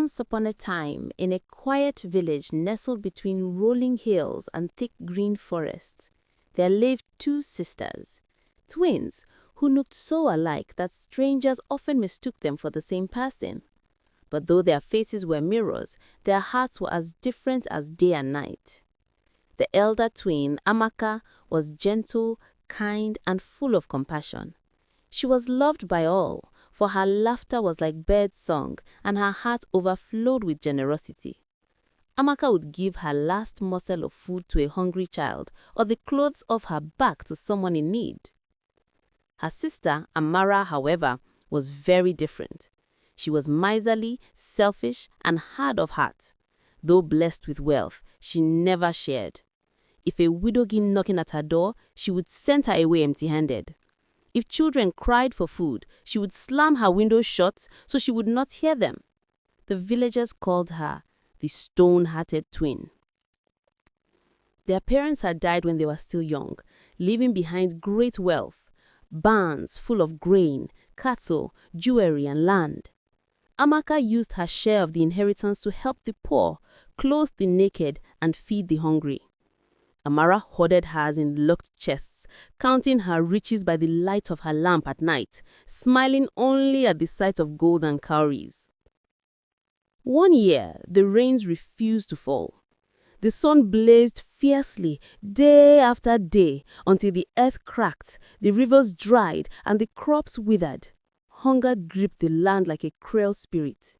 Once upon a time, in a quiet village nestled between rolling hills and thick green forests, there lived two sisters, twins, who looked so alike that strangers often mistook them for the same person. But though their faces were mirrors, their hearts were as different as day and night. The elder twin, Amaka, was gentle, kind, and full of compassion. She was loved by all, for her laughter was like bird song and her heart overflowed with generosity. Amaka would give her last morsel of food to a hungry child or the clothes off her back to someone in need. Her sister, Amara, however, was very different. She was miserly, selfish, and hard of heart. Though blessed with wealth, she never shared. If a widow came knocking at her door, she would send her away empty-handed. If children cried for food, she would slam her windows shut so she would not hear them. The villagers called her the stone-hearted twin. Their parents had died when they were still young, leaving behind great wealth, barns full of grain, cattle, jewelry, and land. Amaka used her share of the inheritance to help the poor, clothe the naked, and feed the hungry. Amara hoarded hers in locked chests, counting her riches by the light of her lamp at night, smiling only at the sight of gold and cowries. One year, the rains refused to fall. The sun blazed fiercely day after day until the earth cracked, the rivers dried, and the crops withered. Hunger gripped the land like a cruel spirit.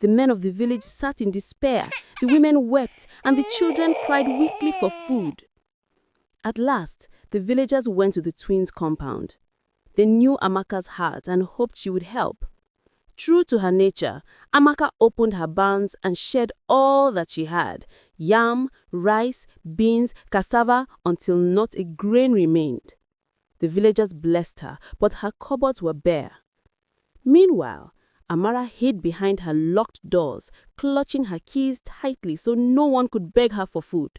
The men of the village sat in despair, the women wept, and the children cried weakly for food. At last, the villagers went to the twins' compound. They knew Amaka's heart and hoped she would help. True to her nature, Amaka opened her barns and shared all that she had, yam, rice, beans, cassava, until not a grain remained. The villagers blessed her, but her cupboards were bare. Meanwhile, Amara hid behind her locked doors, clutching her keys tightly so no one could beg her for food.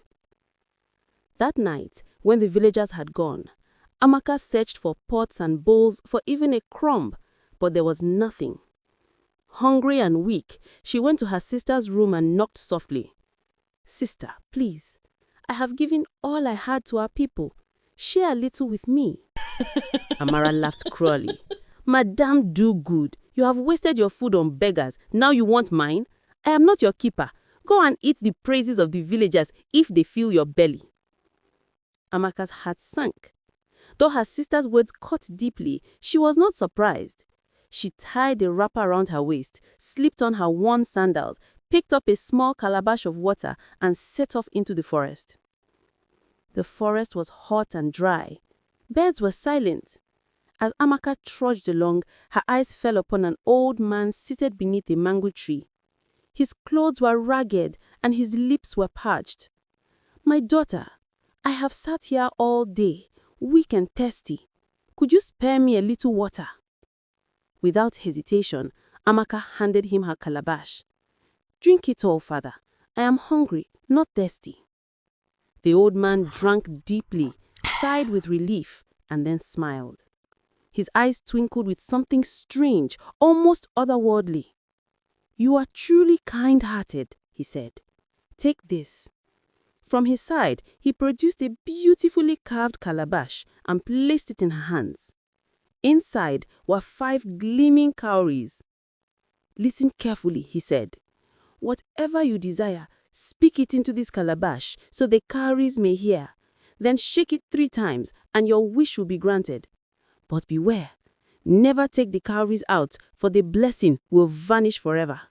That night, when the villagers had gone, Amaka searched for pots and bowls for even a crumb, but there was nothing. Hungry and weak, she went to her sister's room and knocked softly. "Sister, please, I have given all I had to our people. Share a little with me." Amara laughed cruelly. "Madame do good. You have wasted your food on beggars. Now you want mine? I am not your keeper. Go and eat the praises of the villagers if they fill your belly." Amaka's heart sank. Though her sister's words cut deeply, she was not surprised. She tied a wrapper around her waist, slipped on her worn sandals, picked up a small calabash of water, and set off into the forest. The forest was hot and dry. Birds were silent. As Amaka trudged along, her eyes fell upon an old man seated beneath a mango tree. His clothes were ragged and his lips were parched. "My daughter, I have sat here all day, weak and thirsty. Could you spare me a little water?" Without hesitation, Amaka handed him her calabash. "Drink it all, father. I am hungry, not thirsty." The old man drank deeply, sighed with relief, and then smiled. His eyes twinkled with something strange, almost otherworldly. "You are truly kind-hearted," he said. "Take this." From his side, he produced a beautifully carved calabash and placed it in her hands. Inside were 5 gleaming cowries. "Listen carefully," he said. "Whatever you desire, speak it into this calabash so the cowries may hear. Then shake it 3 times and your wish will be granted. But beware, never take the cowries out, for the blessing will vanish forever."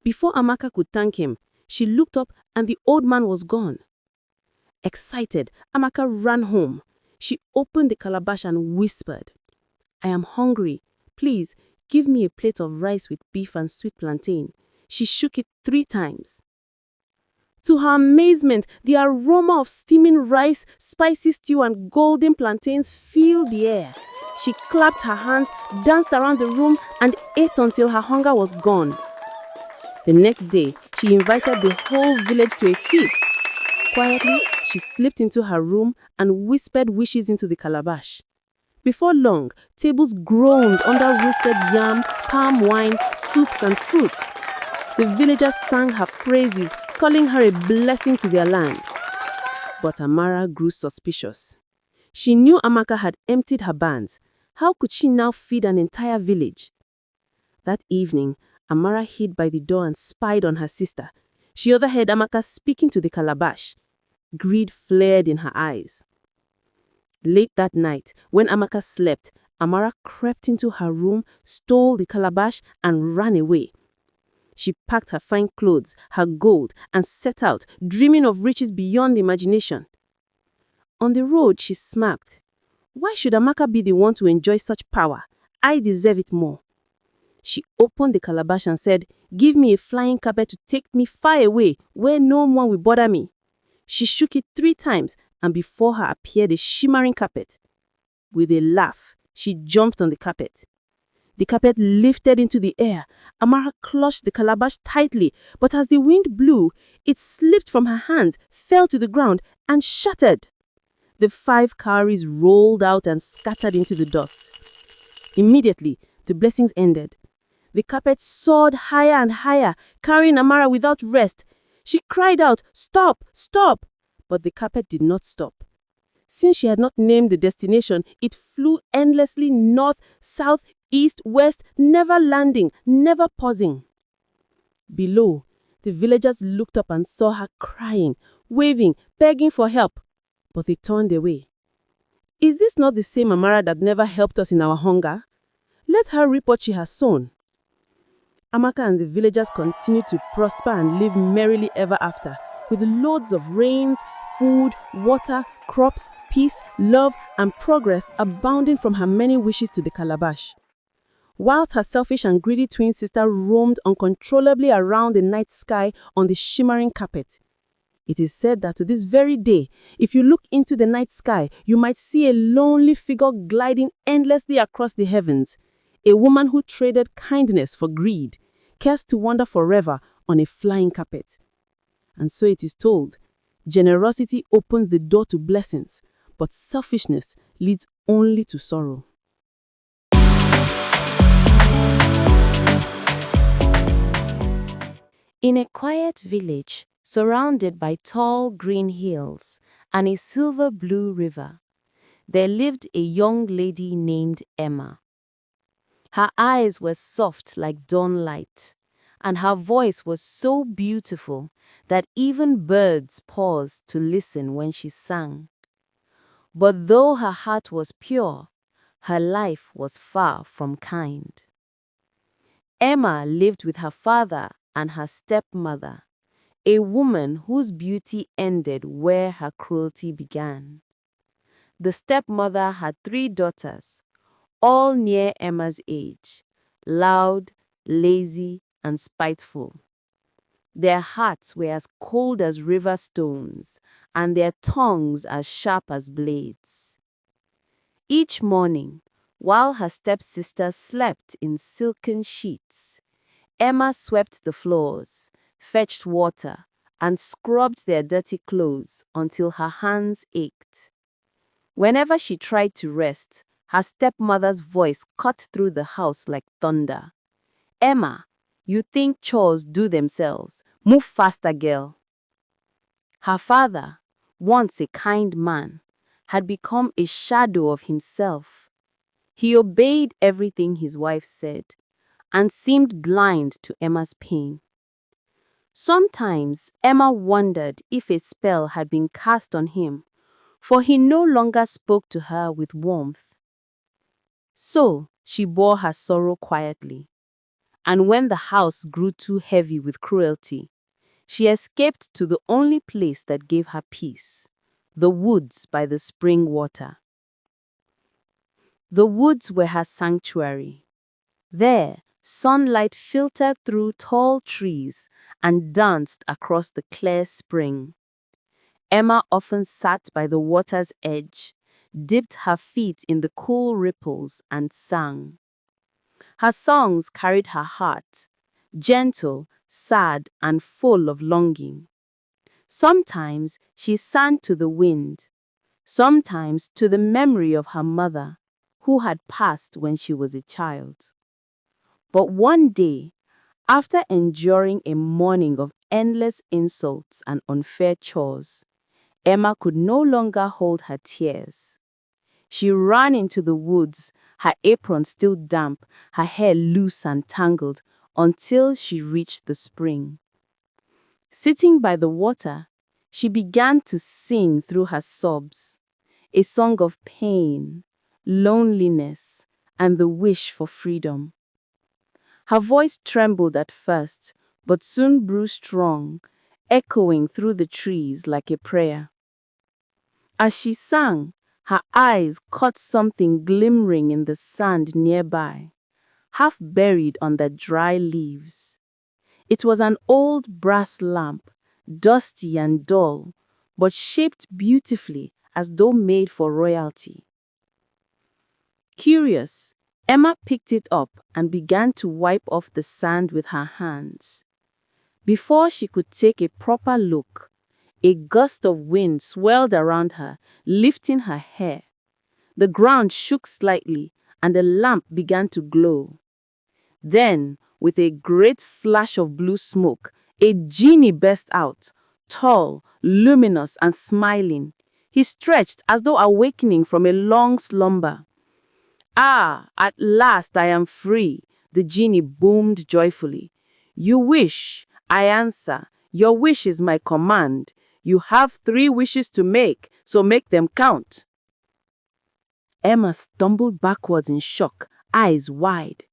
Before Amaka could thank him, she looked up and the old man was gone. Excited, Amaka ran home. She opened the calabash and whispered, "I am hungry. Please, give me a plate of rice with beef and sweet plantain." She shook it 3 times. To her amazement, the aroma of steaming rice, spicy stew, and golden plantains filled the air. She clapped her hands, danced around the room, and ate until her hunger was gone. The next day, she invited the whole village to a feast. Quietly, she slipped into her room and whispered wishes into the calabash. Before long, tables groaned under roasted yam, palm wine, soups, and fruits. The villagers sang her praises, calling her a blessing to their land. But Amara grew suspicious. She knew Amaka had emptied her barns. How could she now feed an entire village? That evening, Amara hid by the door and spied on her sister. She overheard Amaka speaking to the calabash. Greed flared in her eyes. Late that night, when Amaka slept, Amara crept into her room, stole the calabash, and ran away. She packed her fine clothes, her gold, and set out, dreaming of riches beyond imagination. On the road, she smirked. Why should Amaka be the one to enjoy such power? I deserve it more. She opened the calabash and said, "Give me a flying carpet to take me far away, where no one will bother me." She shook it 3 times, and before her appeared a shimmering carpet. With a laugh, she jumped on the carpet. The carpet lifted into the air. Amara clutched the calabash tightly, but as the wind blew, it slipped from her hands, fell to the ground, and shattered. The 5 cowries rolled out and scattered into the dust. Immediately, the blessings ended. The carpet soared higher and higher, carrying Amara without rest. She cried out, "Stop! Stop!" But the carpet did not stop. Since she had not named the destination, it flew endlessly north, south, east, west, never landing, never pausing. Below, the villagers looked up and saw her crying, waving, begging for help. But they turned away. Is this not the same Amara that never helped us in our hunger? Let her reap what she has sown. Amaka and the villagers continued to prosper and live merrily ever after, with loads of rains, food, water, crops, peace, love, and progress abounding from her many wishes to the calabash. Whilst her selfish and greedy twin sister roamed uncontrollably around the night sky on the shimmering carpet. It is said that to this very day, if you look into the night sky, you might see a lonely figure gliding endlessly across the heavens. A woman who traded kindness for greed, cursed to wander forever on a flying carpet. And so it is told, generosity opens the door to blessings, but selfishness leads only to sorrow. In a quiet village, surrounded by tall green hills and a silver-blue river, there lived a young lady named Emma. Her eyes were soft like dawnlight, and her voice was so beautiful that even birds paused to listen when she sang. But though her heart was pure, her life was far from kind. Emma lived with her father and her stepmother, a woman whose beauty ended where her cruelty began. The stepmother had 3 daughters, all near Emma's age, loud, lazy, and spiteful. Their hearts were as cold as river stones, and their tongues as sharp as blades. Each morning, while her stepsisters slept in silken sheets, Emma swept the floors, fetched water, and scrubbed their dirty clothes until her hands ached. Whenever she tried to rest, her stepmother's voice cut through the house like thunder. "Emma, you think chores do themselves. Move faster, girl." Her father, once a kind man, had become a shadow of himself. He obeyed everything his wife said and seemed blind to Emma's pain. Sometimes Emma wondered if a spell had been cast on him, for he no longer spoke to her with warmth. So she bore her sorrow quietly, and when the house grew too heavy with cruelty, she escaped to the only place that gave her peace, the woods by the spring water. The woods were her sanctuary. There, sunlight filtered through tall trees and danced across the clear spring. Emma often sat by the water's edge, dipped her feet in the cool ripples, and sang. Her songs carried her heart, gentle, sad, and full of longing. Sometimes she sang to the wind, sometimes to the memory of her mother, who had passed when she was a child. But one day, After enduring a morning of endless insults and unfair chores, Emma could no longer hold her tears. She ran into the woods, her apron still damp, her hair loose and tangled, until she reached the spring. Sitting by the water, she began to sing through her sobs, a song of pain, loneliness, and the wish for freedom. Her voice trembled at first, but soon grew strong, echoing through the trees like a prayer. As she sang, her eyes caught something glimmering in the sand nearby, half buried under dry leaves. It was an old brass lamp, dusty and dull, but shaped beautifully as though made for royalty. Curious, Emma picked it up and began to wipe off the sand with her hands. Before she could take a proper look, a gust of wind swirled around her, lifting her hair. The ground shook slightly, and the lamp began to glow. Then, with a great flash of blue smoke, a genie burst out, tall, luminous, and smiling. He stretched as though awakening from a long slumber. "Ah, at last I am free," the genie boomed joyfully. "You wish, I answer. Your wish is my command. You have 3 wishes to make, so make them count." Emma stumbled backwards in shock, eyes wide.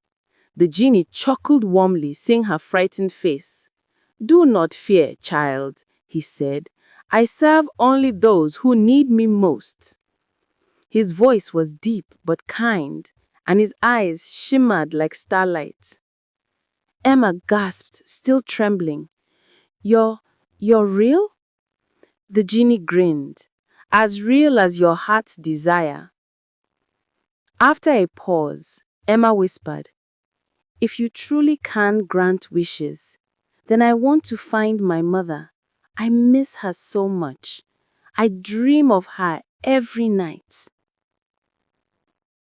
The genie chuckled warmly, seeing her frightened face. "Do not fear, child," he said. "I serve only those who need me most." His voice was deep but kind, and his eyes shimmered like starlight. Emma gasped, still trembling. You're real?" The genie grinned. "As real as your heart's desire." After a pause, Emma whispered, "If you truly can grant wishes, then I want to find my mother. I miss her so much. I dream of her every night."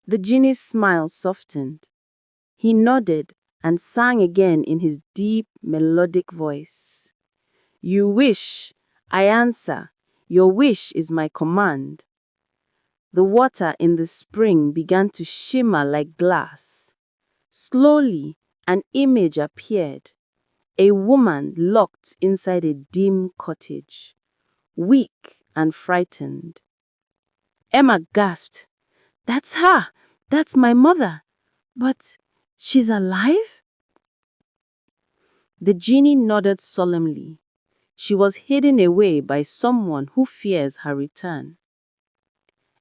The genie's smile softened. He nodded and sang again in his deep, melodic voice. "You wish, I answer. Your wish is my command." The water in the spring began to shimmer like glass. Slowly, an image appeared. A woman locked inside a dim cottage, weak and frightened. Emma gasped. "That's her! That's my mother! But she's alive?" The genie nodded solemnly. She was hidden away by someone who fears her return.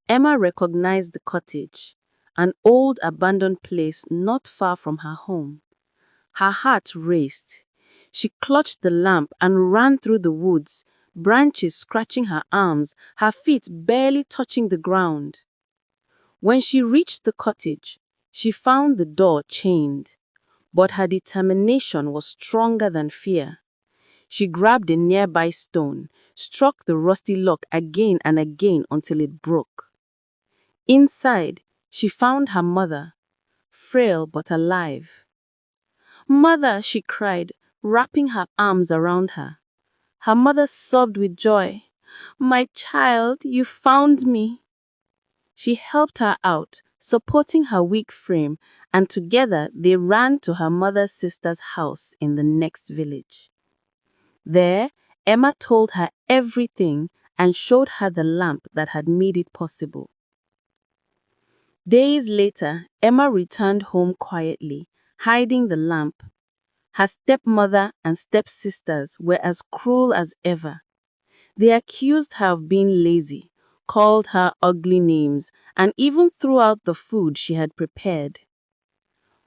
Emma recognized the cottage, an old abandoned place not far from her home. Her heart raced. She clutched the lamp and ran through the woods, branches scratching her arms, her feet barely touching the ground. When she reached the cottage, she found the door chained, but her determination was stronger than fear. She grabbed a nearby stone, struck the rusty lock again and again until it broke. Inside, she found her mother, frail but alive. "Mother," she cried, wrapping her arms around her. Her mother sobbed with joy. "My child, you found me." She helped her out, supporting her weak frame, and together they ran to her mother's sister's house in the next village. There, Emma told her everything and showed her the lamp that had made it possible. Days later, Emma returned home quietly, hiding the lamp. Her stepmother and stepsisters were as cruel as ever. They accused her of being lazy, called her ugly names, and even threw out the food she had prepared.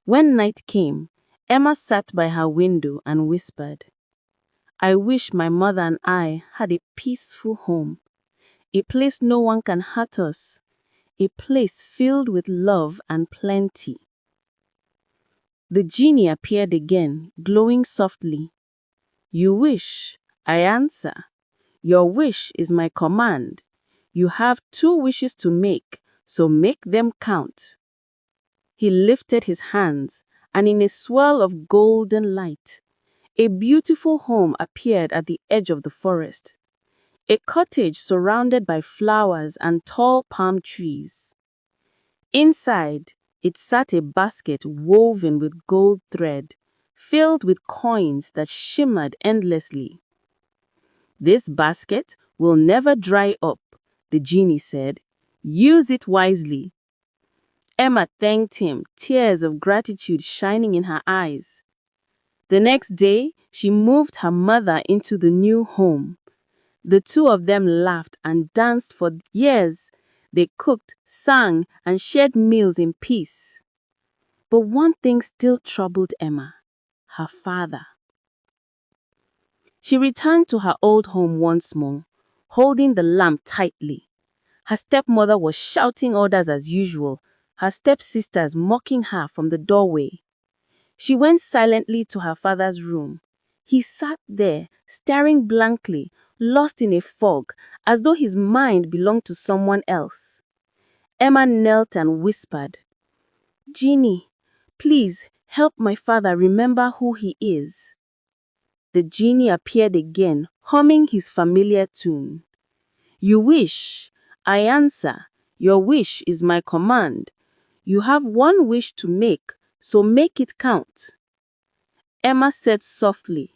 When night came, Emma sat by her window and whispered, "I wish my mother and I had a peaceful home, a place no one can hurt us, a place filled with love and plenty." The genie appeared again, glowing softly. "You wish, I answer. Your wish is my command. You have 2 wishes to make, so make them count." He lifted his hands, and in a swirl of golden light, a beautiful home appeared at the edge of the forest. A cottage surrounded by flowers and tall palm trees. Inside, it sat a basket woven with gold thread, filled with coins that shimmered endlessly. "This basket will never dry up," the genie said. "Use it wisely." Emma thanked him, tears of gratitude shining in her eyes. The next day, she moved her mother into the new home. The two of them laughed and danced for years. They cooked, sang, and shared meals in peace. But one thing still troubled Emma: her father. She returned to her old home once more, holding the lamp tightly. Her stepmother was shouting orders as usual, her stepsisters mocking her from the doorway. She went silently to her father's room. He sat there, staring blankly, lost in a fog, as though his mind belonged to someone else. Emma knelt and whispered, "Genie, please help my father remember who he is." The genie appeared again, humming his familiar tune. "You wish, I answer. Your wish is my command. You have one wish to make, so make it count." Emma said softly,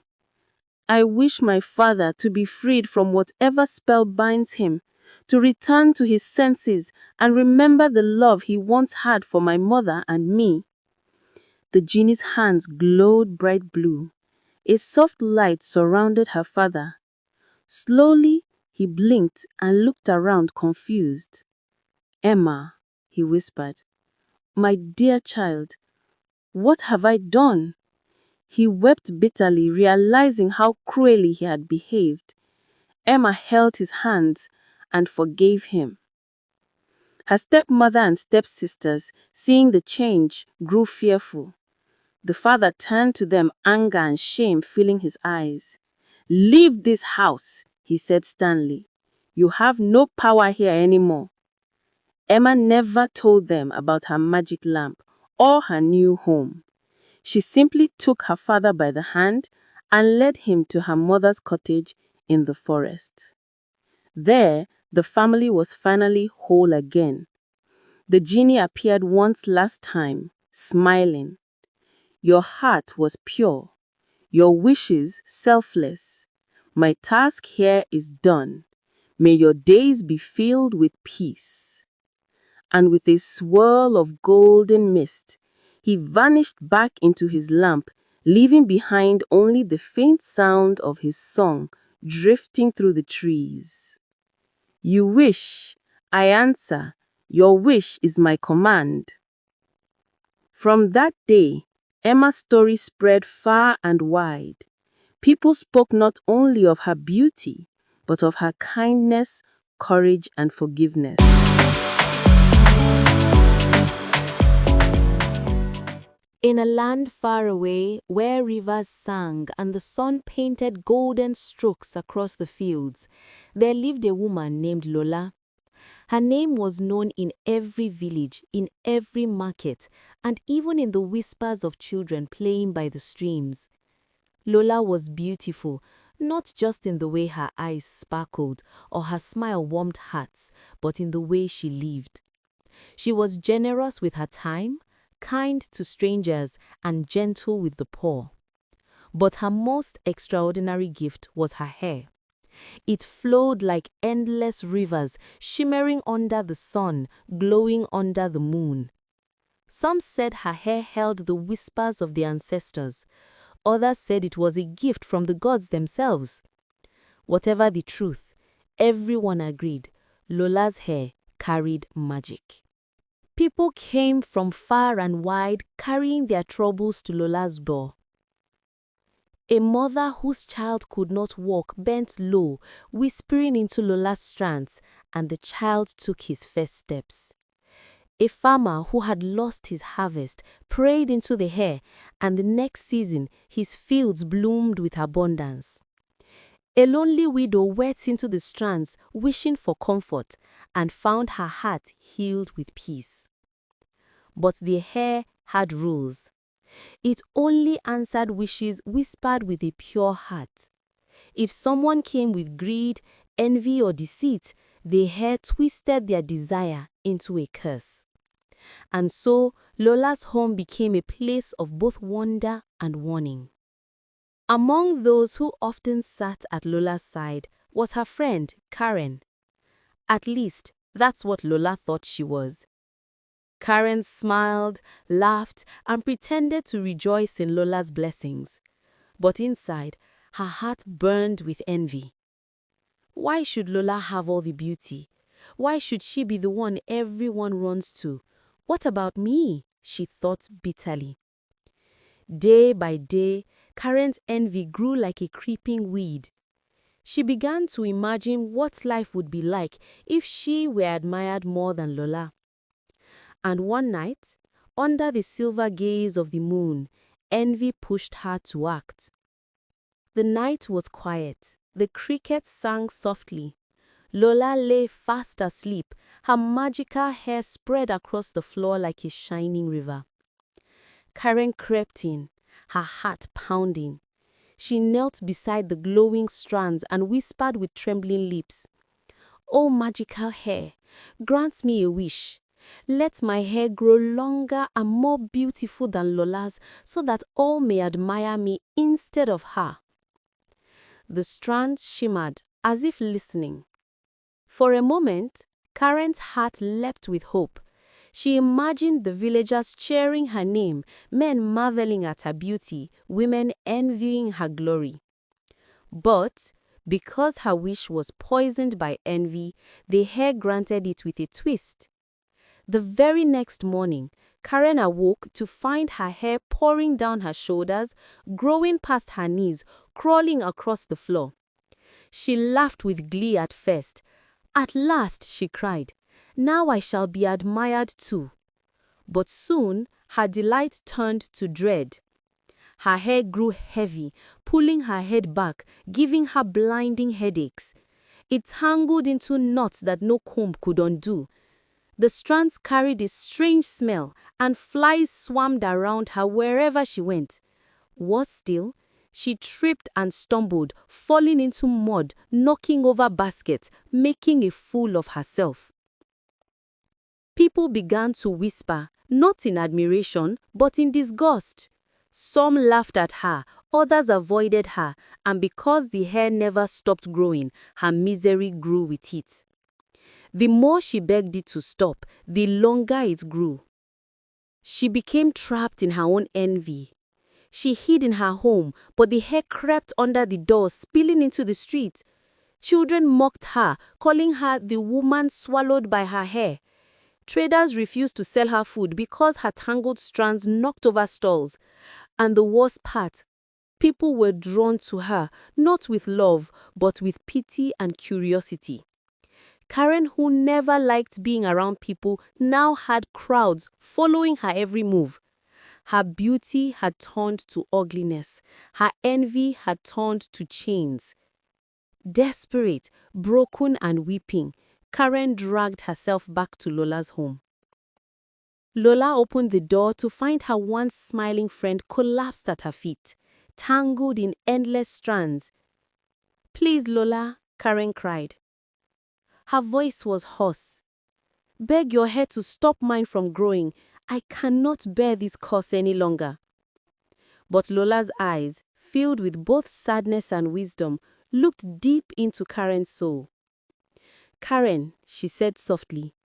"I wish my father to be freed from whatever spell binds him, to return to his senses and remember the love he once had for my mother and me." The genie's hands glowed bright blue. A soft light surrounded her father. Slowly, he blinked and looked around confused. "Emma," he whispered, "my dear child, what have I done?" He wept bitterly, realizing how cruelly he had behaved. Emma held his hands and forgave him. Her stepmother and stepsisters, seeing the change, grew fearful. The father turned to them, anger and shame filling his eyes. "Leave this house," he said sternly. "You have no power here anymore." Emma never told them about her magic lamp or her new home. She simply took her father by the hand and led him to her mother's cottage in the forest. There, the family was finally whole again. The genie appeared once last time, smiling. "Your heart was pure, your wishes selfless. My task here is done. May your days be filled with peace." And with a swirl of golden mist, he vanished back into his lamp, leaving behind only the faint sound of his song drifting through the trees. "You wish, I answer. Your wish is my command." From that day, Emma's story spread far and wide. People spoke not only of her beauty, but of her kindness, courage, and forgiveness. In a land far away, where rivers sang and the sun painted golden strokes across the fields, there lived a woman named Lola. Her name was known in every village, in every market, and even in the whispers of children playing by the streams. Lola was beautiful, not just in the way her eyes sparkled or her smile warmed hearts, but in the way she lived. She was generous with her time, kind to strangers, and gentle with the poor. But her most extraordinary gift was her hair. It flowed like endless rivers, shimmering under the sun, glowing under the moon. Some said her hair held the whispers of the ancestors. Others said it was a gift from the gods themselves. Whatever the truth, everyone agreed Lola's hair carried magic. People came from far and wide carrying their troubles to Lola's door. A mother whose child could not walk bent low, whispering into Lola's strands, and the child took his first steps. A farmer who had lost his harvest prayed into the hair, and the next season his fields bloomed with abundance. A lonely widow went into the strands wishing for comfort, and found her heart healed with peace. But the hair had rules. It only answered wishes whispered with a pure heart. If someone came with greed, envy, or deceit, the hair twisted their desire into a curse. And so, Lola's home became a place of both wonder and warning. Among those who often sat at Lola's side was her friend, Karen. At least, that's what Lola thought she was. Karen smiled, laughed, and pretended to rejoice in Lola's blessings. But inside, her heart burned with envy. Why should Lola have all the beauty? Why should she be the one everyone runs to? What about me? She thought bitterly. Day by day, Karen's envy grew like a creeping weed. She began to imagine what life would be like if she were admired more than Lola. And one night, under the silver gaze of the moon, envy pushed her to act. The night was quiet. The crickets sang softly. Lola lay fast asleep, her magical hair spread across the floor like a shining river. Karen crept in, her heart pounding. She knelt beside the glowing strands and whispered with trembling lips, "Oh, magical hair, grant me a wish. Let my hair grow longer and more beautiful than Lola's so that all may admire me instead of her." The strands shimmered as if listening. For a moment, Karen's heart leapt with hope. She imagined the villagers cheering her name, men marveling at her beauty, women envying her glory. But because her wish was poisoned by envy, the hair granted it with a twist. The very next morning, Karen awoke to find her hair pouring down her shoulders, growing past her knees, crawling across the floor. She laughed with glee at first. "At last," she cried, "now I shall be admired too." But soon her delight turned to dread. Her hair grew heavy, pulling her head back, giving her blinding headaches. It tangled into knots that no comb could undo. The strands carried a strange smell, and flies swarmed around her wherever she went. Worse still, she tripped and stumbled, falling into mud, knocking over baskets, making a fool of herself. People began to whisper, not in admiration, but in disgust. Some laughed at her, others avoided her, and because the hair never stopped growing, her misery grew with it. The more she begged it to stop, the longer it grew. She became trapped in her own envy. She hid in her home, but the hair crept under the door, spilling into the street. Children mocked her, calling her the woman swallowed by her hair. Traders refused to sell her food because her tangled strands knocked over stalls. And the worst part, people were drawn to her, not with love, but with pity and curiosity. Karen, who never liked being around people, now had crowds following her every move. Her beauty had turned to ugliness. Her envy had turned to chains. Desperate, broken and weeping, Karen dragged herself back to Lola's home. Lola opened the door to find her once smiling friend collapsed at her feet, tangled in endless strands. "Please, Lola," Karen cried. Her voice was hoarse. "Beg your hair to stop mine from growing. I cannot bear this curse any longer." But Lola's eyes, filled with both sadness and wisdom, looked deep into Karen's soul. "Karen," she said softly,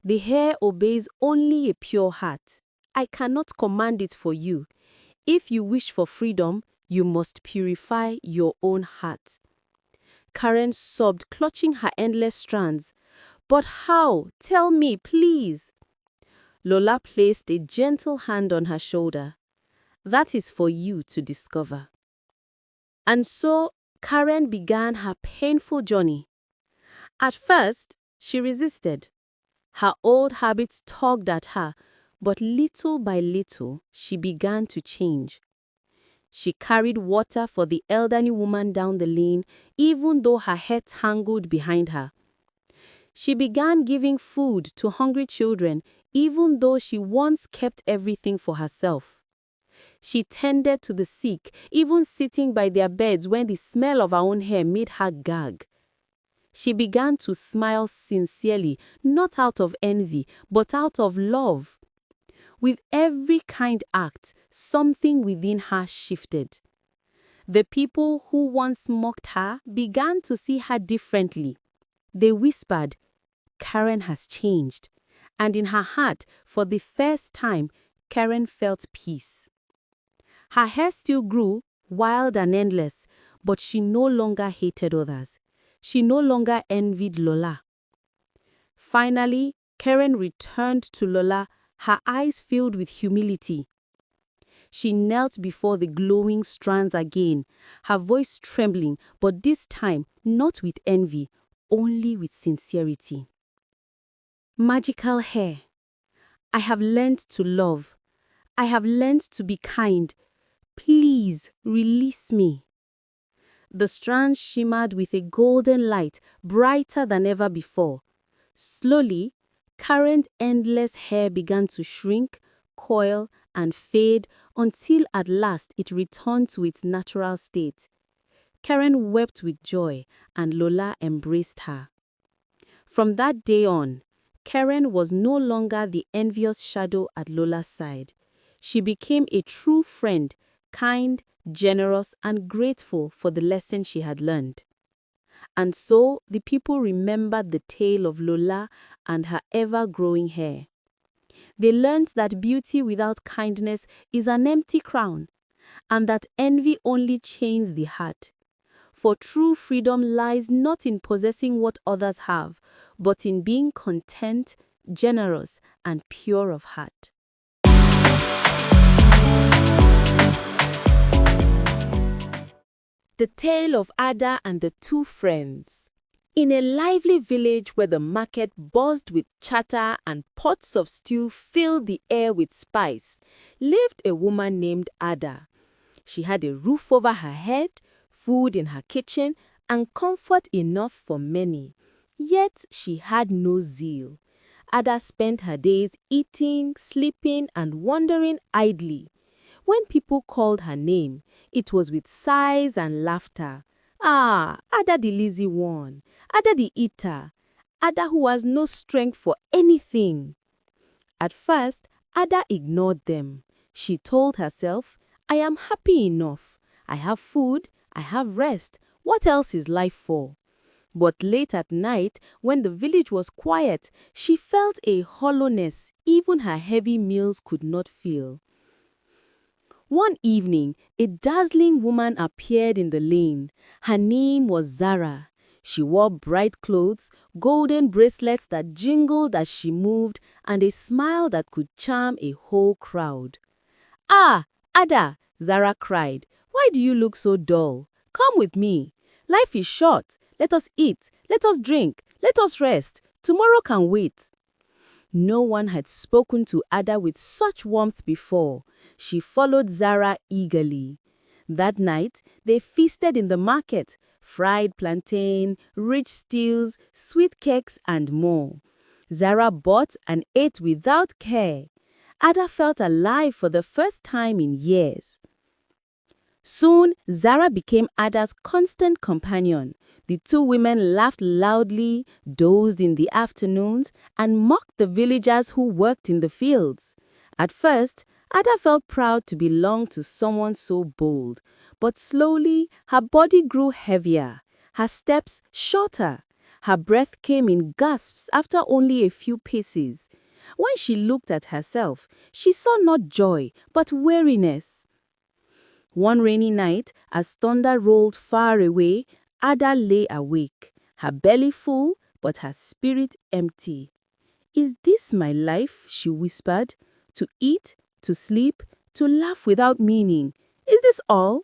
"the hair obeys only a pure heart. I cannot command it for you. If you wish for freedom, you must purify your own heart." Karen sobbed, clutching her endless strands. "But how? Tell me, please." Lola placed a gentle hand on her shoulder. "That is for you to discover." And so, Karen began her painful journey. At first, she resisted. Her old habits tugged at her, but little by little, she began to change. She carried water for the elderly woman down the lane, even though her hair tangled behind her. She began giving food to hungry children, even though she once kept everything for herself. She tended to the sick, even sitting by their beds when the smell of her own hair made her gag. She began to smile sincerely, not out of envy, but out of love. With every kind act, something within her shifted. The people who once mocked her began to see her differently. They whispered, "Karen has changed." And in her heart, for the first time, Karen felt peace. Her hair still grew, wild and endless, but she no longer hated others. She no longer envied Lola. Finally, Karen returned to Lola, her eyes filled with humility. She knelt before the glowing strands again, her voice trembling, but this time not with envy, only with sincerity. Magical hair. I have learned to love. I have learned to be kind. Please release me. The strands shimmered with a golden light, brighter than ever before. Slowly, Karen's endless hair began to shrink, coil, and fade until at last it returned to its natural state. Karen wept with joy, and Lola embraced her. From that day on, Karen was no longer the envious shadow at Lola's side. She became a true friend, kind, generous, and grateful for the lesson she had learned. And so the people remembered the tale of Lola and her ever-growing hair. They learned that beauty without kindness is an empty crown, and that envy only chains the heart. For true freedom lies not in possessing what others have, but in being content, generous, and pure of heart. The Tale of Ada and the Two Friends. In a lively village where the market buzzed with chatter and pots of stew filled the air with spice, lived a woman named Ada. She had a roof over her head, food in her kitchen, and comfort enough for many. Yet she had no zeal. Ada spent her days eating, sleeping, and wandering idly. When people called her name, it was with sighs and laughter. Ah, Ada the lazy one, Ada the eater, Ada who has no strength for anything. At first, Ada ignored them. She told herself, "I am happy enough. I have food, I have rest. What else is life for?" But late at night, when the village was quiet, she felt a hollowness even her heavy meals could not fill. One evening, a dazzling woman appeared in the lane. Her name was Zara. She wore bright clothes, golden bracelets that jingled as she moved, and a smile that could charm a whole crowd. "Ah, Ada!" Zara cried. "Why do you look so dull? Come with me. Life is short. Let us eat. Let us drink. Let us rest. Tomorrow can wait." No one had spoken to Ada with such warmth before. She followed Zara eagerly. That night, they feasted in the market, fried plantain, rich stews, sweet cakes, and more. Zara bought and ate without care. Ada felt alive for the first time in years. Soon, Zara became Ada's constant companion. The two women laughed loudly, dozed in the afternoons, and mocked the villagers who worked in the fields. At first, Ada felt proud to belong to someone so bold, but slowly her body grew heavier, her steps shorter. Her breath came in gasps after only a few paces. When she looked at herself, she saw not joy, but weariness. One rainy night, as thunder rolled far away, Ada lay awake, her belly full, but her spirit empty. "Is this my life?" she whispered. "To eat, to sleep, to laugh without meaning. Is this all?"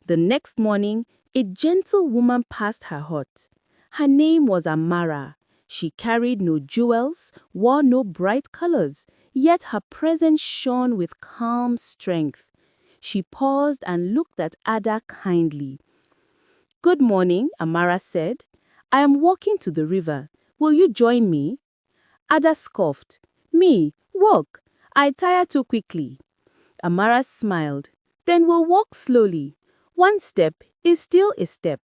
The next morning, a gentle woman passed her hut. Her name was Amara. She carried no jewels, wore no bright colors, yet her presence shone with calm strength. She paused and looked at Ada kindly. "Good morning," Amara said. "I am walking to the river. Will you join me?" Ada scoffed. "Me? Walk? I tire too quickly." Amara smiled. Then we'll walk slowly. One step is still a step.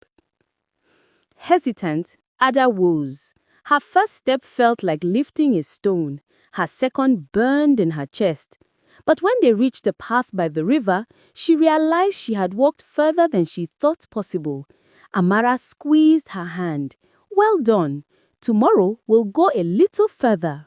Hesitant, Ada rose. Her first step felt like lifting a stone. Her second burned in her chest. But when they reached the path by the river, she realized she had walked further than she thought possible. Amara squeezed her hand. Well done. Tomorrow we'll go a little further.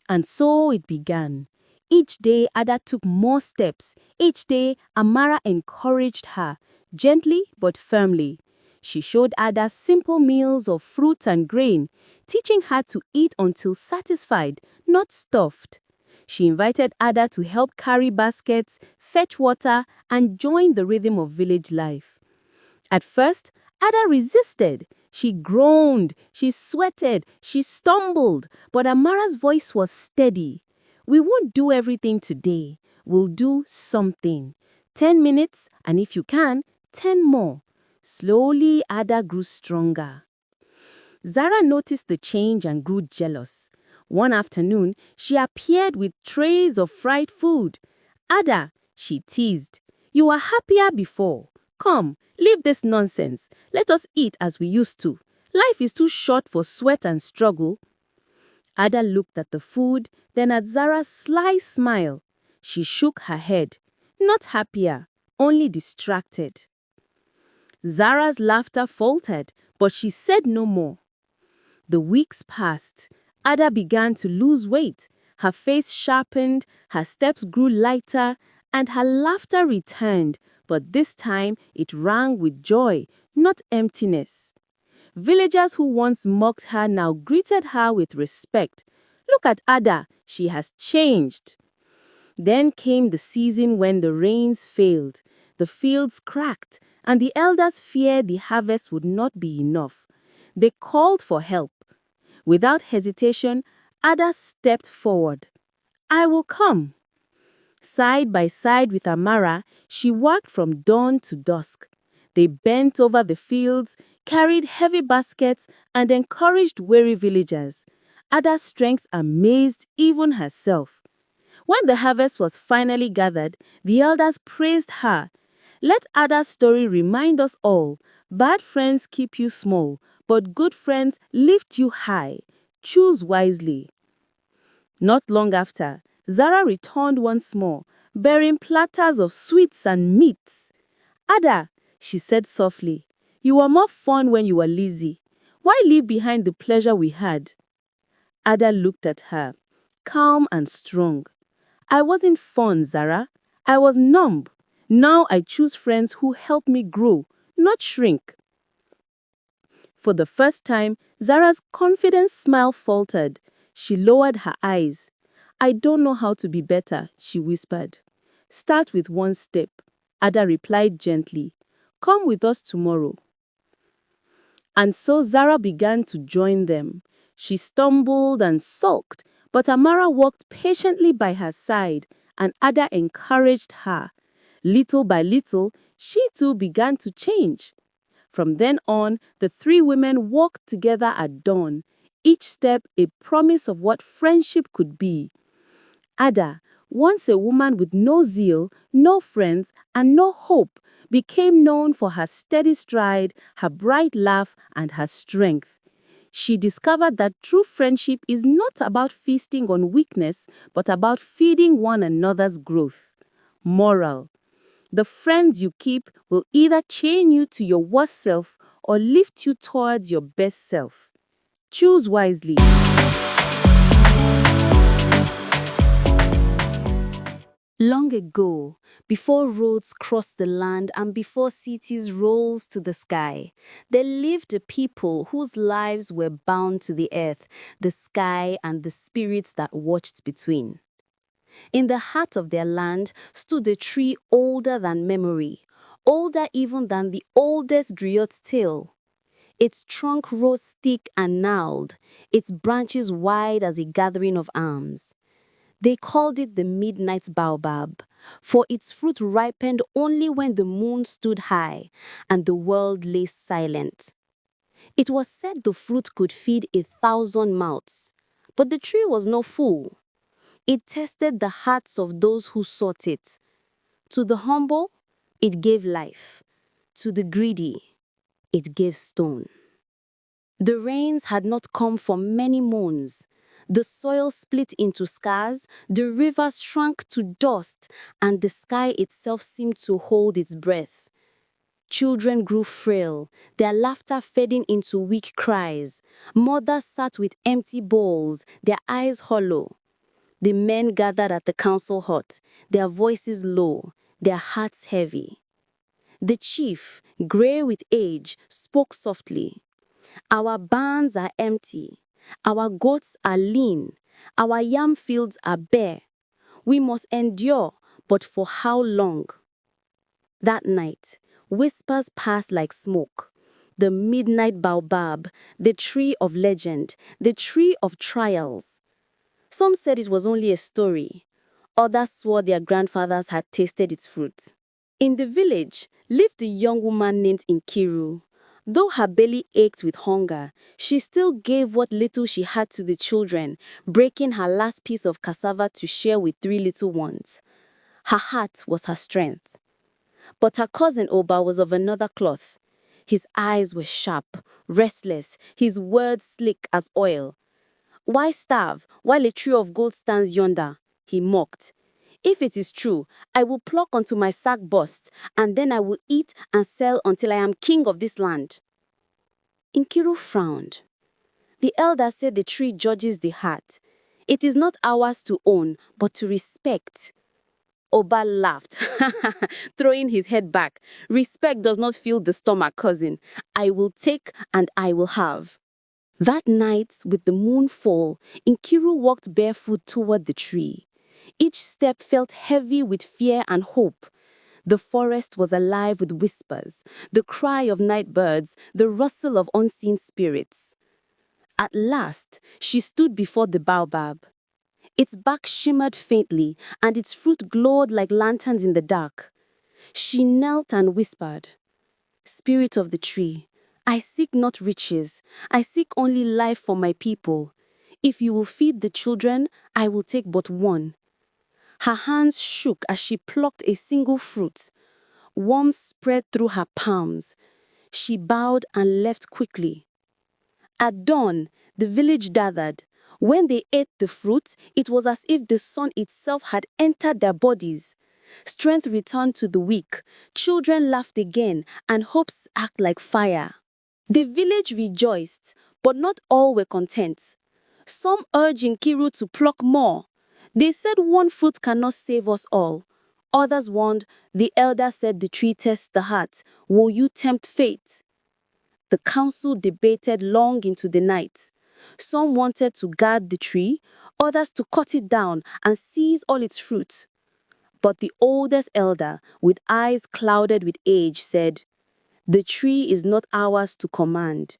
And so it began. Each day, Ada took more steps. Each day, Amara encouraged her, gently but firmly. She showed Ada simple meals of fruit and grain, teaching her to eat until satisfied, not stuffed. She invited Ada to help carry baskets, fetch water, and join the rhythm of village life. At first, Ada resisted. She groaned, she sweated, she stumbled, but Amara's voice was steady. We won't do everything today. We'll do something. 10 minutes, and if you can, 10 more. Slowly, Ada grew stronger. Zara noticed the change and grew jealous. One afternoon, she appeared with trays of fried food. Ada, she teased, you were happier before. Come, leave this nonsense. Let us eat as we used to. Life is too short for sweat and struggle. Ada looked at the food, then at Zara's sly smile. She shook her head. Not happier, only distracted. Zara's laughter faltered, but she said no more. The weeks passed. Ada began to lose weight. Her face sharpened, her steps grew lighter, and her laughter returned, but this time it rang with joy, not emptiness. Villagers who once mocked her now greeted her with respect. Look at Ada, she has changed. Then came the season when the rains failed, the fields cracked, and the elders feared the harvest would not be enough. They called for help. Without hesitation, Ada stepped forward. I will come. Side by side with Amara, she worked from dawn to dusk. They bent over the fields, carried heavy baskets, and encouraged weary villagers. Ada's strength amazed even herself. When the harvest was finally gathered, the elders praised her. Let Ada's story remind us all, bad friends keep you small, but good friends lift you high. Choose wisely. Not long after, Zara returned once more, bearing platters of sweets and meats. Ada, she said softly, you were more fun when you were lazy. Why leave behind the pleasure we had? Ada looked at her, calm and strong. I wasn't fun, Zara. I was numb. Now I choose friends who help me grow, not shrink. For the first time, Zara's confident smile faltered. She lowered her eyes. I don't know how to be better, she whispered. Start with one step. Ada replied gently. Come with us tomorrow. And so Zara began to join them. She stumbled and sulked, but Amara walked patiently by her side, and Ada encouraged her. Little by little, she too began to change. From then on, the three women walked together at dawn, each step a promise of what friendship could be. Ada, once a woman with no zeal, no friends, and no hope, became known for her steady stride, her bright laugh, and her strength. She discovered that true friendship is not about feasting on weakness, but about feeding one another's growth. Moral: the friends you keep will either chain you to your worst self or lift you towards your best self. Choose wisely. Long ago, before roads crossed the land and before cities rose to the sky, there lived a people whose lives were bound to the earth, the sky, and the spirits that watched between. In the heart of their land stood a tree older than memory, older even than the oldest griot's tale. Its trunk rose thick and gnarled, its branches wide as a gathering of arms. They called it the midnight baobab, for its fruit ripened only when the moon stood high and the world lay silent. It was said the fruit could feed 1,000 mouths, but the tree was no fool. It tested the hearts of those who sought it. To the humble, it gave life. To the greedy, it gave stone. The rains had not come for many moons. The soil split into scars, the rivers shrunk to dust, and the sky itself seemed to hold its breath. Children grew frail, their laughter fading into weak cries. Mothers sat with empty bowls, their eyes hollow. The men gathered at the council hut, their voices low, their hearts heavy. The chief, gray with age, spoke softly. Our barns are empty. Our goats are lean. Our yam fields are bare. We must endure, but for how long? That night, whispers passed like smoke. The midnight baobab, the tree of legend, the tree of trials. Some said it was only a story. Others swore their grandfathers had tasted its fruit. In the village lived a young woman named Nkiru. Though her belly ached with hunger, she still gave what little she had to the children, breaking her last piece of cassava to share with 3 little ones. Her heart was her strength. But her cousin Oba was of another cloth. His eyes were sharp, restless, his words slick as oil. Why starve while a tree of gold stands yonder? He mocked. If it is true, I will pluck until my sack bursts, and then I will eat and sell until I am king of this land. Nkiru frowned. The elder said the tree judges the heart. It is not ours to own, but to respect. Oba laughed, throwing his head back. Respect does not fill the stomach, cousin. I will take and I will have. That night, with the moon full, Nkiru walked barefoot toward the tree. Each step felt heavy with fear and hope. The forest was alive with whispers, the cry of night birds, the rustle of unseen spirits. At last, she stood before the baobab. Its bark shimmered faintly, and its fruit glowed like lanterns in the dark. She knelt and whispered, "Spirit of the tree, I seek not riches. I seek only life for my people. If you will feed the children, I will take but one." Her hands shook as she plucked a single fruit. Warmth spread through her palms. She bowed and left quickly. At dawn, the village gathered. When they ate the fruit, it was as if the sun itself had entered their bodies. Strength returned to the weak. Children laughed again, and hopes acted like fire. The village rejoiced, but not all were content. Some urged Nkiru to pluck more. They said one fruit cannot save us all. Others warned, the elder said the tree tests the heart. Will you tempt fate? The council debated long into the night. Some wanted to guard the tree, others to cut it down and seize all its fruit. But the oldest elder, with eyes clouded with age, said, "The tree is not ours to command.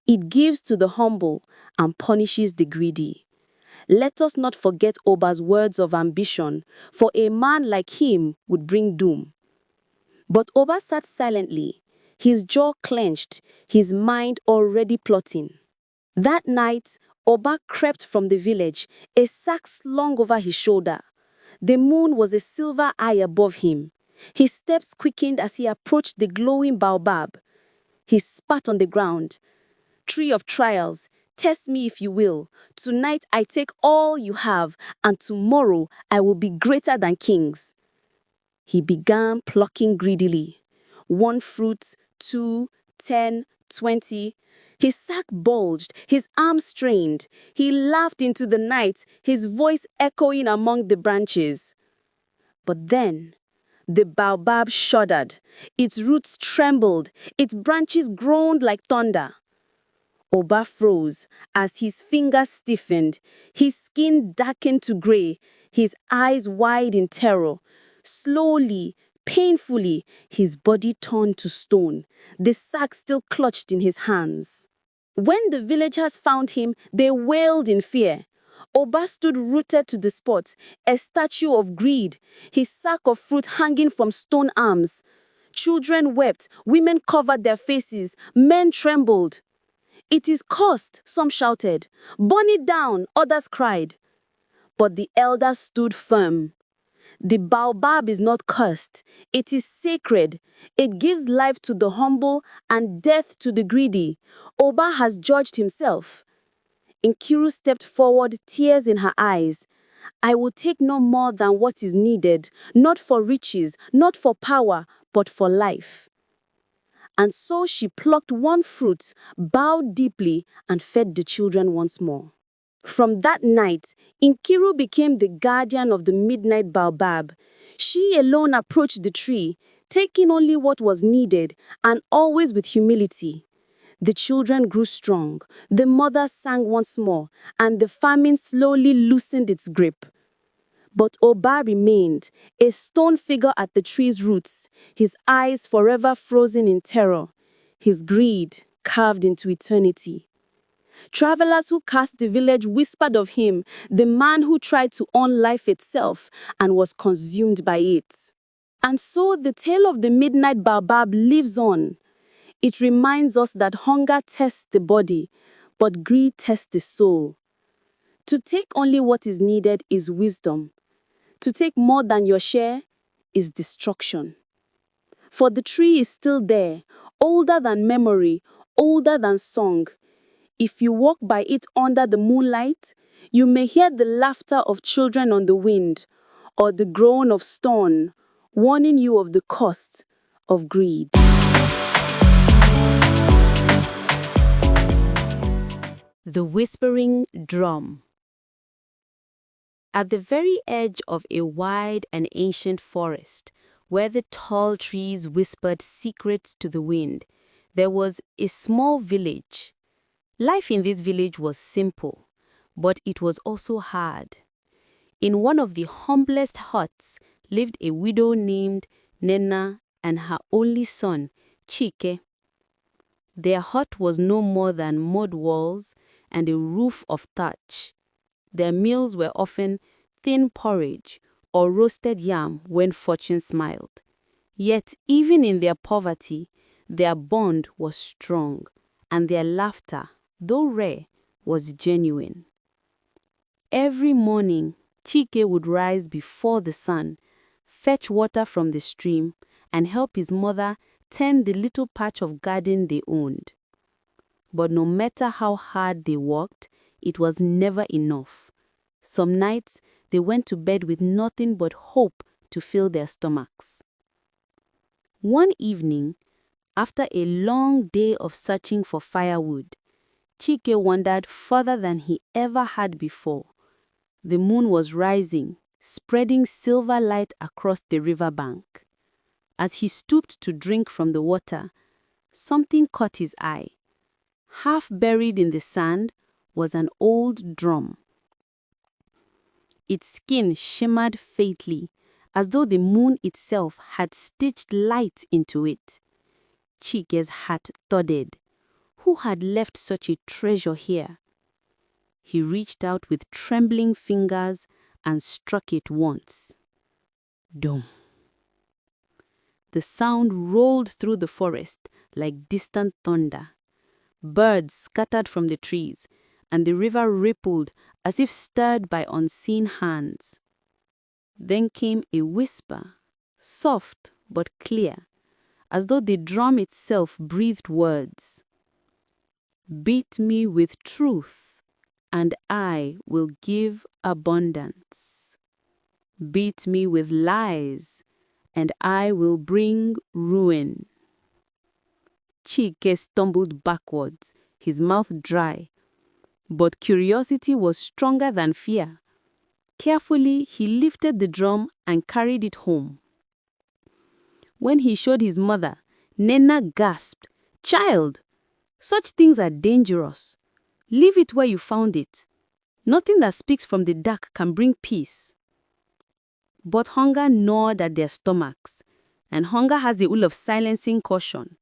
It gives to the humble and punishes the greedy. Let us not forget Oba's words of ambition, for a man like him would bring doom." But Oba sat silently, his jaw clenched, his mind already plotting. That night, Oba crept from the village, a sack slung over his shoulder. The moon was a silver eye above him. His steps quickened as he approached the glowing baobab. He spat on the ground. "Tree of trials, test me if you will. Tonight I take all you have, and tomorrow I will be greater than kings." He began plucking greedily. 1 fruit, 2, 10, 20. His sack bulged, his arms strained. He laughed into the night, his voice echoing among the branches. But then, the baobab shuddered. Its roots trembled, its branches groaned like thunder. Oba froze as his fingers stiffened, his skin darkened to gray, his eyes wide in terror. Slowly, painfully, his body turned to stone, the sack still clutched in his hands. When the villagers found him, they wailed in fear. Oba stood rooted to the spot, a statue of greed, his sack of fruit hanging from stone arms. Children wept, women covered their faces, men trembled. "It is cursed," some shouted. "Burn it down," others cried. But the elder stood firm. The baobab is not cursed. It is sacred. It gives life to the humble and death to the greedy. Oba has judged himself. Nkiru stepped forward, tears in her eyes. I will take no more than what is needed, not for riches, not for power, but for life. And so she plucked one fruit, bowed deeply, and fed the children once more. From that night, Nkiru became the guardian of the midnight baobab. She alone approached the tree, taking only what was needed, and always with humility. The children grew strong, the mother sang once more, and the famine slowly loosened its grip. But Oba remained, a stone figure at the tree's roots, his eyes forever frozen in terror, his greed carved into eternity. Travelers who passed the village whispered of him, the man who tried to own life itself and was consumed by it. And so the tale of the midnight baobab lives on. It reminds us that hunger tests the body, but greed tests the soul. To take only what is needed is wisdom. To take more than your share is destruction. For the tree is still there, older than memory, older than song. If you walk by it under the moonlight, you may hear the laughter of children on the wind, or the groan of stone, warning you of the cost of greed. The Whispering Drum. At the very edge of a wide and ancient forest, where the tall trees whispered secrets to the wind, there was a small village. Life in this village was simple, but it was also hard. In one of the humblest huts lived a widow named Nena and her only son, Chike. Their hut was no more than mud walls and a roof of thatch. Their meals were often thin porridge or roasted yam when fortune smiled. Yet even in their poverty, their bond was strong, and their laughter, though rare, was genuine. Every morning, Chike would rise before the sun, fetch water from the stream, and help his mother tend the little patch of garden they owned. But no matter how hard they worked, it was never enough. Some nights, they went to bed with nothing but hope to fill their stomachs. One evening, after a long day of searching for firewood, Chike wandered further than he ever had before. The moon was rising, spreading silver light across the riverbank. As he stooped to drink from the water, something caught his eye. Half buried in the sand was an old drum. Its skin shimmered faintly, as though the moon itself had stitched light into it. Chike's heart thudded. Who had left such a treasure here? He reached out with trembling fingers and struck it once. Dum. The sound rolled through the forest like distant thunder. Birds scattered from the trees, and the river rippled as if stirred by unseen hands. Then came a whisper, soft but clear, as though the drum itself breathed words. Beat me with truth, and I will give abundance. Beat me with lies, and I will bring ruin. Chike stumbled backwards, his mouth dry. But curiosity was stronger than fear. Carefully, he lifted the drum and carried it home. When he showed his mother, Nena gasped, "Child, such things are dangerous. Leave it where you found it. Nothing that speaks from the dark can bring peace." But hunger gnawed at their stomachs, and hunger has a way of silencing caution.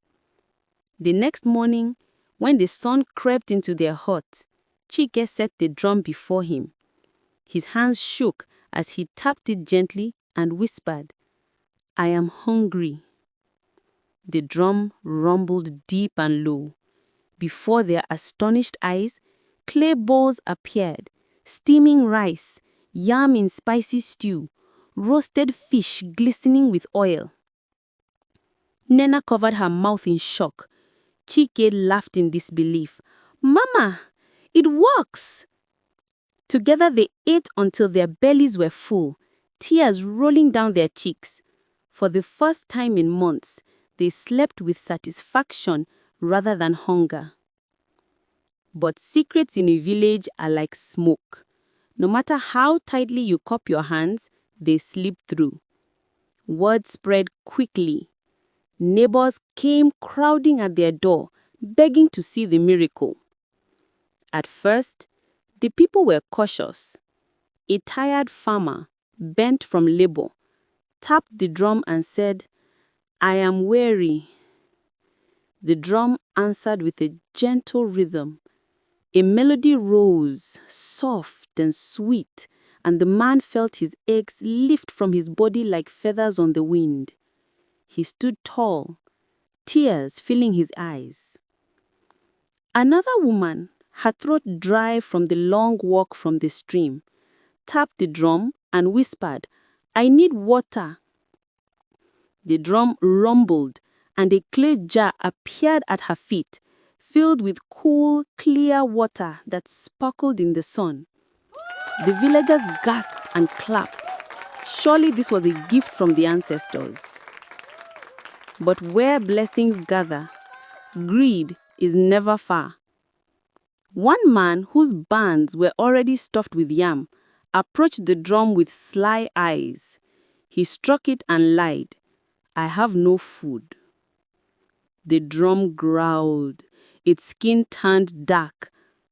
The next morning, when the sun crept into their hut, Chike set the drum before him. His hands shook as he tapped it gently and whispered, "I am hungry." The drum rumbled deep and low. Before their astonished eyes, clay bowls appeared, steaming rice, yam in spicy stew, roasted fish glistening with oil. Nena covered her mouth in shock. Chike laughed in disbelief. "Mama, it works!" Together they ate until their bellies were full, tears rolling down their cheeks. For the first time in months, they slept with satisfaction rather than hunger. But secrets in a village are like smoke. No matter how tightly you cup your hands, they slip through. Word spread quickly. Neighbors came crowding at their door, begging to see the miracle. At first, the people were cautious. A tired farmer, bent from labor, tapped the drum and said, "I am weary." The drum answered with a gentle rhythm. A melody rose, soft and sweet, and the man felt his eggs lift from his body like feathers on the wind. He stood tall, tears filling his eyes. Another woman, her throat dry from the long walk from the stream, tapped the drum and whispered, "I need water." The drum rumbled, and a clay jar appeared at her feet, filled with cool, clear water that sparkled in the sun. The villagers gasped and clapped. Surely this was a gift from the ancestors. But where blessings gather, greed is never far. One man whose barns were already stuffed with yam approached the drum with sly eyes. He struck it and lied, "I have no food." The drum growled. Its skin turned dark.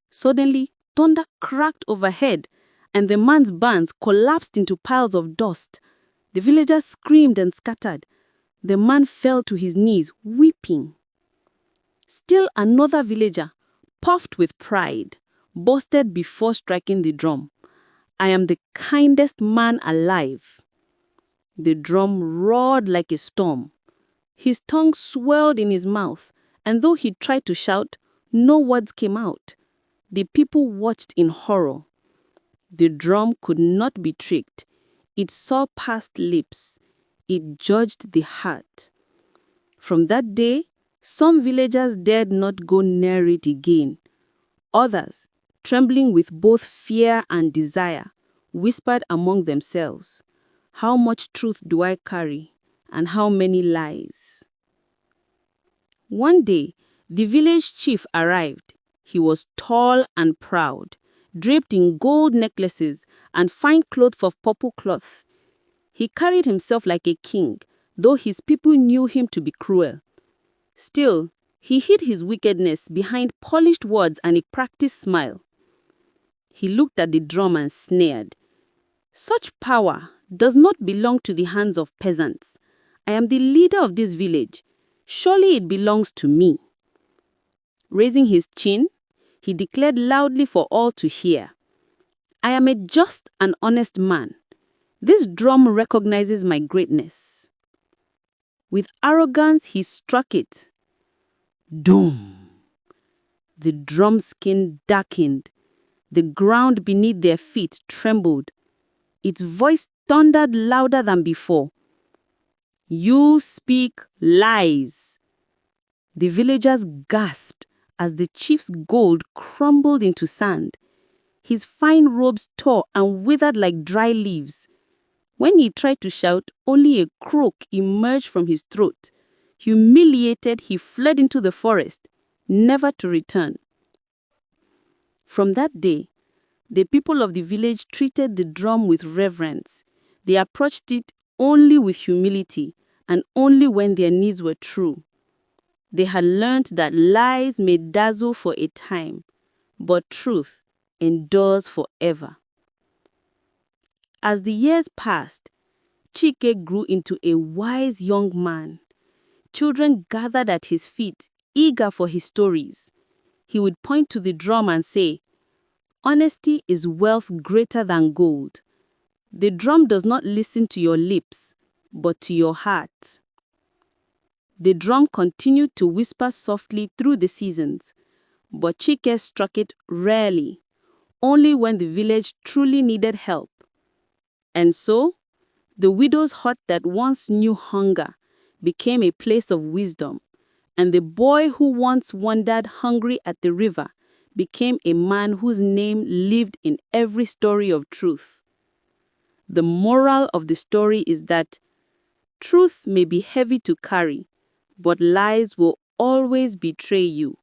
Suddenly, thunder cracked overhead, and the man's barns collapsed into piles of dust. The villagers screamed and scattered. The man fell to his knees, weeping. Still another villager, puffed with pride, boasted before striking the drum, "I am the kindest man alive." The drum roared like a storm. His tongue swelled in his mouth, and though he tried to shout, no words came out. The people watched in horror. The drum could not be tricked. It saw past lips. It judged the heart. From that day, some villagers dared not go near it again. Others, trembling with both fear and desire, whispered among themselves, "How much truth do I carry, and how many lies?" One day, the village chief arrived. He was tall and proud, draped in gold necklaces and fine clothes of purple cloth. He carried himself like a king, though his people knew him to be cruel. Still, he hid his wickedness behind polished words and a practiced smile. He looked at the drum and sneered, "Such power does not belong to the hands of peasants. I am the leader of this village. Surely it belongs to me." Raising his chin, he declared loudly for all to hear, "I am a just and honest man. This drum recognizes my greatness." With arrogance, he struck it. Doom! The drum skin darkened. The ground beneath their feet trembled. Its voice thundered louder than before. "You speak lies." The villagers gasped as the chief's gold crumbled into sand. His fine robes tore and withered like dry leaves. When he tried to shout, only a croak emerged from his throat. Humiliated, he fled into the forest, never to return. From that day, the people of the village treated the drum with reverence. They approached it only with humility and only when their needs were true. They had learned that lies may dazzle for a time, but truth endures forever. As the years passed, Chike grew into a wise young man. Children gathered at his feet, eager for his stories. He would point to the drum and say, "Honesty is wealth greater than gold. The drum does not listen to your lips, but to your heart." The drum continued to whisper softly through the seasons, but Chike struck it rarely, only when the village truly needed help. And so, the widow's hut that once knew hunger became a place of wisdom, and the boy who once wandered hungry at the river became a man whose name lived in every story of truth. The moral of the story is that truth may be heavy to carry, but lies will always betray you.